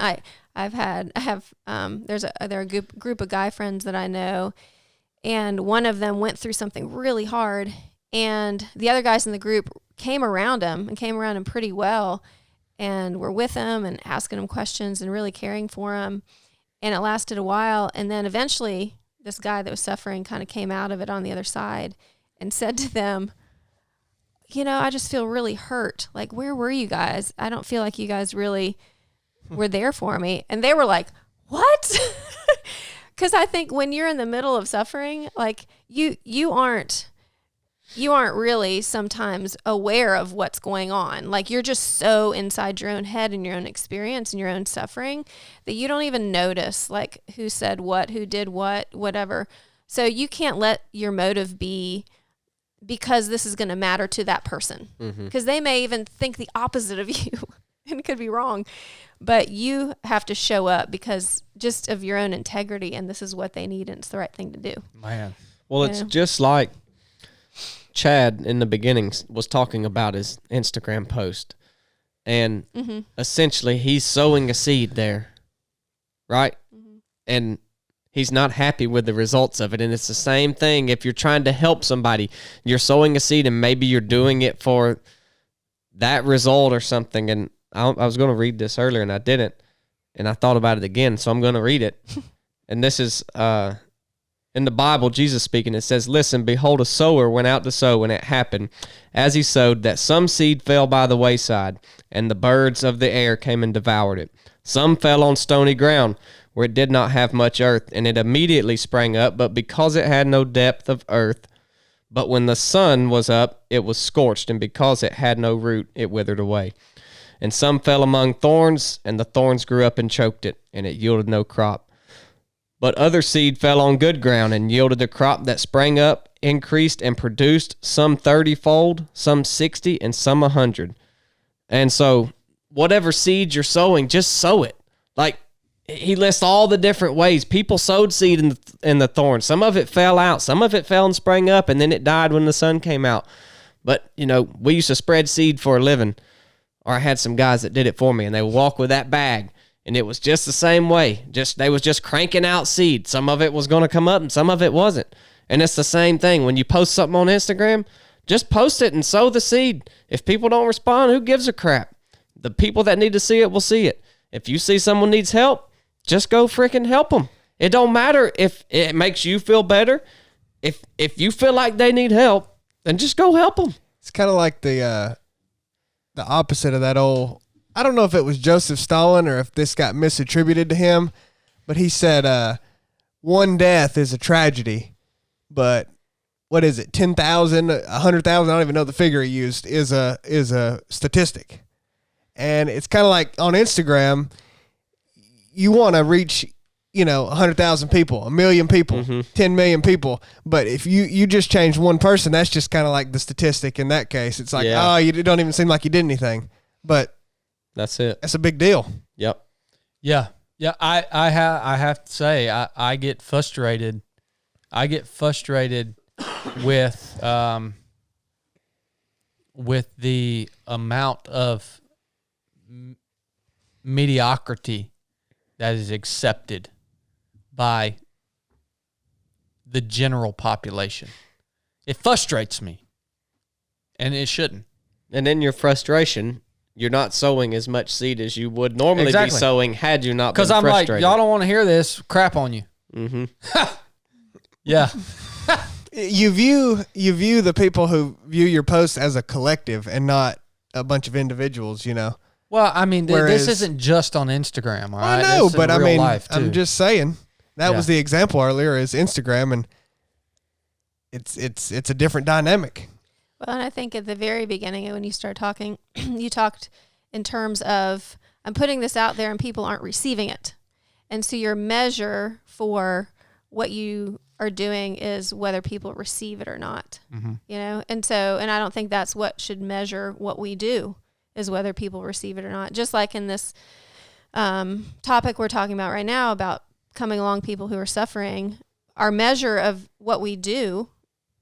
There's a group of guy friends that I know, and one of them went through something really hard, and the other guys in the group came around him pretty well, and were with him and asking him questions and really caring for him. And it lasted a while. And then eventually this guy that was suffering kind of came out of it on the other side and said to them, you know, I just feel really hurt. Like, where were you guys? I don't feel like you guys really were there for me. And they were like, what? Because I think when you're in the middle of suffering, like you aren't really sometimes aware of what's going on. Like, you're just so inside your own head and your own experience and your own suffering that you don't even notice like who said what, who did what, whatever. So you can't let your motive be because this is going to matter to that person, because they may even think the opposite of you and could be wrong, but you have to show up because just of your own integrity, and this is what they need and it's the right thing to do. Man. Well, it's just like Chad in the beginning was talking about his Instagram post, and essentially he's sowing a seed there, right? And he's not happy with the results of it. And it's the same thing if you're trying to help somebody. You're sowing a seed, and maybe you're doing it for that result or something. And I was going to read this earlier, and I didn't. And I thought about it again, so I'm going to read it. And this is in the Bible, Jesus speaking. It says, "Listen, behold, a sower went out to sow, and it happened, as he sowed, that some seed fell by the wayside, and the birds of the air came and devoured it. Some fell on stony ground, where it did not have much earth, and it immediately sprang up, but because it had no depth of earth, but when the sun was up, it was scorched, and because it had no root, it withered away. And some fell among thorns, and the thorns grew up and choked it, and it yielded no crop. But other seed fell on good ground, and yielded the crop that sprang up, increased, and produced, some 30-fold, some 60, and some 100. And so, whatever seed you're sowing, just sow it. Like, he lists all the different ways. People sowed seed in the thorns. Some of it fell out. Some of it fell and sprang up, and then it died when the sun came out. But, you know, we used to spread seed for a living, or I had some guys that did it for me, and they would walk with that bag, and it was just the same way. They was just cranking out seed. Some of it was going to come up, and some of it wasn't. And it's the same thing. When you post something on Instagram, just post it and sow the seed. If people don't respond, who gives a crap? The people that need to see it will see it. If you see someone needs help, just go freaking help them. It don't matter if it makes you feel better. If you feel like they need help, then just go help them. It's kind of like the opposite of that old, I don't know if it was Joseph Stalin or if this got misattributed to him, but he said one death is a tragedy, but what is it, 10,000, 100,000, I don't even know the figure he used, is a statistic. And it's kind of like on Instagram, you want to reach, 100,000 people, 1 million people, 10 million people. But if you just change one person, that's just kind of like the statistic in that case. It's like, you don't even seem like you did anything. But that's it. That's a big deal. Yep. Yeah. Yeah. I have to say, I get frustrated. I get frustrated with the amount of mediocrity that is accepted by the general population. It frustrates me, and it shouldn't. And in your frustration, you're not sowing as much seed as you would normally Exactly. be sowing had you not been Because I'm like, frustrated. y'all don't want to hear this crap on you. Mm-hmm. Yeah. You view the people who view your posts as a collective and not a bunch of individuals, you know. Well, I mean, Whereas- this isn't just on Instagram, all right? I know, This is but in I real mean, life, too. I'm just saying that Yeah. was the example earlier is Instagram, and it's a different dynamic. Well, and I think at the very beginning when you start talking, you talked in terms of I'm putting this out there and people aren't receiving it. And so your measure for what you are doing is whether people receive it or not. Mm-hmm. You know? And I don't think that's what should measure what we do is whether people receive it or not. Just like in this topic we're talking about right now about coming along people who are suffering, our measure of what we do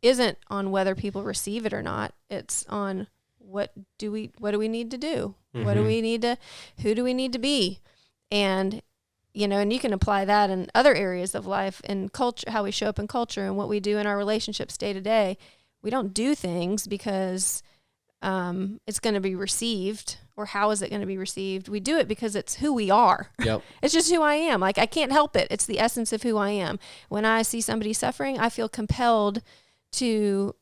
isn't on whether people receive it or not. It's on what do we need to do? What do we need to, who do we need to be? And, you know, and you can apply that in other areas of life and culture, how we show up in culture and what we do in our relationships day to day. We don't do things because it's going to be received, or how is it going to be received? We do it because it's who we are. Yep. It's just who I am. Like, I can't help it. It's the essence of who I am. When I see somebody suffering, I feel compelled to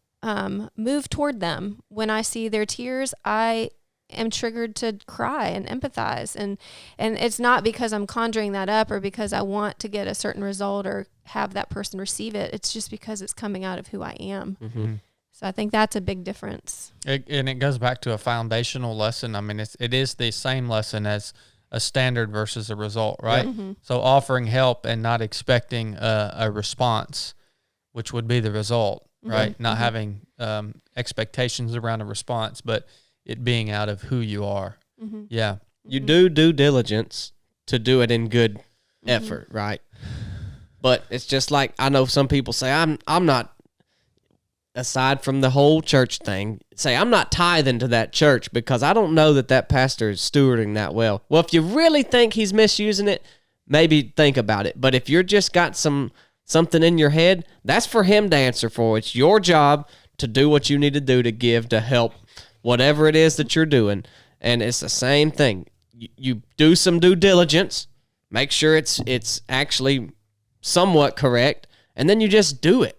move toward them. When I see their tears, I am triggered to cry and empathize. And it's not because I'm conjuring that up or because I want to get a certain result or have that person receive it. It's just because it's coming out of who I am. Mm-hmm. So I think that's a big difference. And it goes back to a foundational lesson. I mean, it is the same lesson as a standard versus a result, right? Mm-hmm. So offering help and not expecting a response, which would be the result, right? Not having expectations around a response, but it being out of who you are. Mm-hmm. Yeah. You do due diligence to do it in good effort, right? But it's just like, I know some people say, I'm not, aside from the whole church thing, say I'm not tithing to that church because I don't know that pastor is stewarding that well. Well, if you really think he's misusing it, maybe think about it. But if you're just got something in your head, that's for him to answer for. It's your job to do what you need to do to give, to help, whatever it is that you're doing. And it's the same thing. You do some due diligence, make sure it's actually somewhat correct, and then you just do it.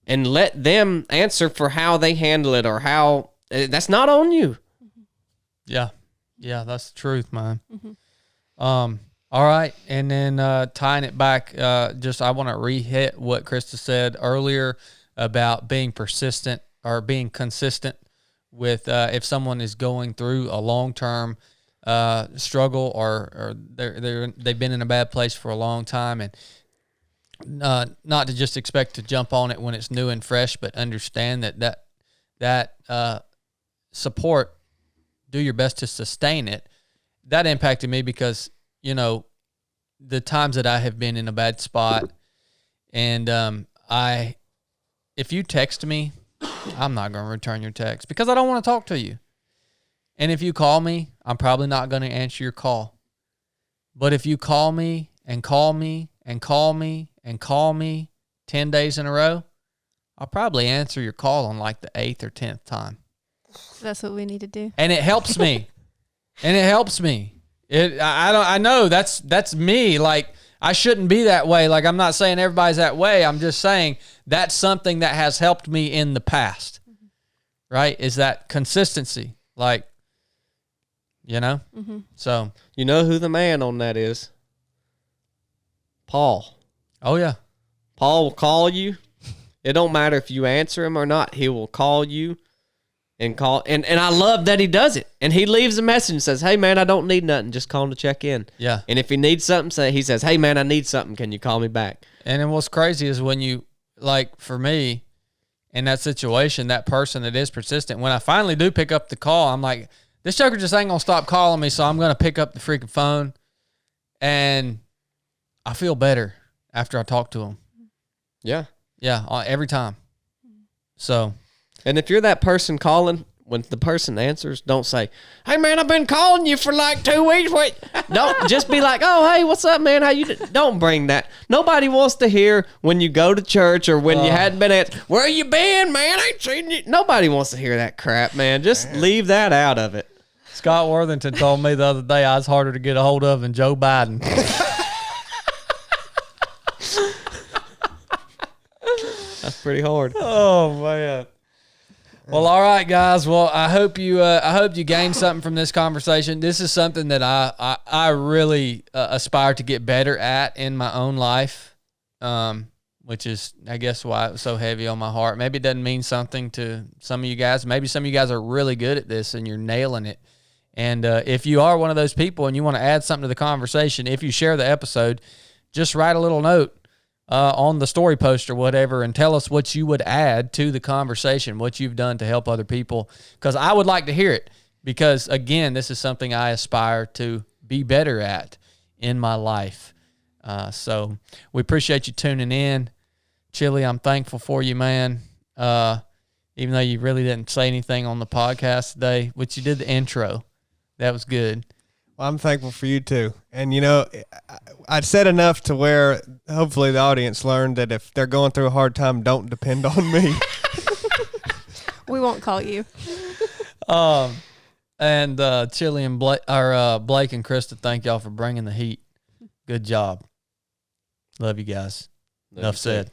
And let them answer for how they handle it or how that's not on you. Yeah. Yeah, that's the truth, man. All right. And then tying it back, I want to re-hit what Krista said earlier about being persistent or being consistent with if someone is going through a long-term struggle or they've been in a bad place for a long time, and not to just expect to jump on it when it's new and fresh, but understand that support, do your best to sustain it. That impacted me because, you know, the times that I have been in a bad spot, and if you text me, I'm not going to return your text because I don't want to talk to you. And if you call me, I'm probably not going to answer your call. But if you call me and call me and call me and call me 10 days in a row, I'll probably answer your call on like the 8th or 10th time. That's what we need to do. And it helps me. I know that's me. Like, I shouldn't be that way. Like, I'm not saying everybody's that way. I'm just saying that's something that has helped me in the past. Right? Is that consistency. Like, you know? So. You know who the man on that is? Paul. Oh, yeah. Paul will call you. It don't matter if you answer him or not. He will call you and call. And I love that he does it. And he leaves a message and says, hey, man, I don't need nothing. Just call him to check in. Yeah. And if he needs something, he says, hey, man, I need something. Can you call me back? And then what's crazy is when you, like, for me, in that situation, that person that is persistent, when I finally do pick up the call, I'm like, this joker just ain't going to stop calling me, so I'm going to pick up the freaking phone. And I feel better after I talk to him. Yeah. Yeah, every time. So. And if you're that person calling, when the person answers, don't say, hey, man, I've been calling you for like 2 weeks. Wait. Don't just be like, oh, hey, what's up, man? How you doing? Don't bring that. Nobody wants to hear when you go to church or when you hadn't been at, where you been, man? I ain't seen you. Nobody wants to hear that crap, man. Just leave that out of it. Scott Worthington told me the other day I was harder to get a hold of than Joe Biden. That's pretty hard. Oh man. Well, all right, guys. Well, I hope you gained something from this conversation. This is something that I really aspire to get better at in my own life, which is, I guess, why it was so heavy on my heart. Maybe it doesn't mean something to some of you guys. Maybe some of you guys are really good at this and you're nailing it. And if you are one of those people and you want to add something to the conversation, if you share the episode, just write a little note on the story post or whatever and tell us what you would add to the conversation, what you've done to help other people, because I would like to hear it, because, again, this is something I aspire to be better at in my life. So we appreciate you tuning in. Chili, I'm thankful for you, man. Even though you really didn't say anything on the podcast today, which you did the intro. That was good. Well, I'm thankful for you too. And, you know, I'd said enough to where hopefully the audience learned that if they're going through a hard time, don't depend on me. We won't call you. And Chili and Blake and Krista, thank y'all for bringing the heat. Good job. Love you guys. Enough said.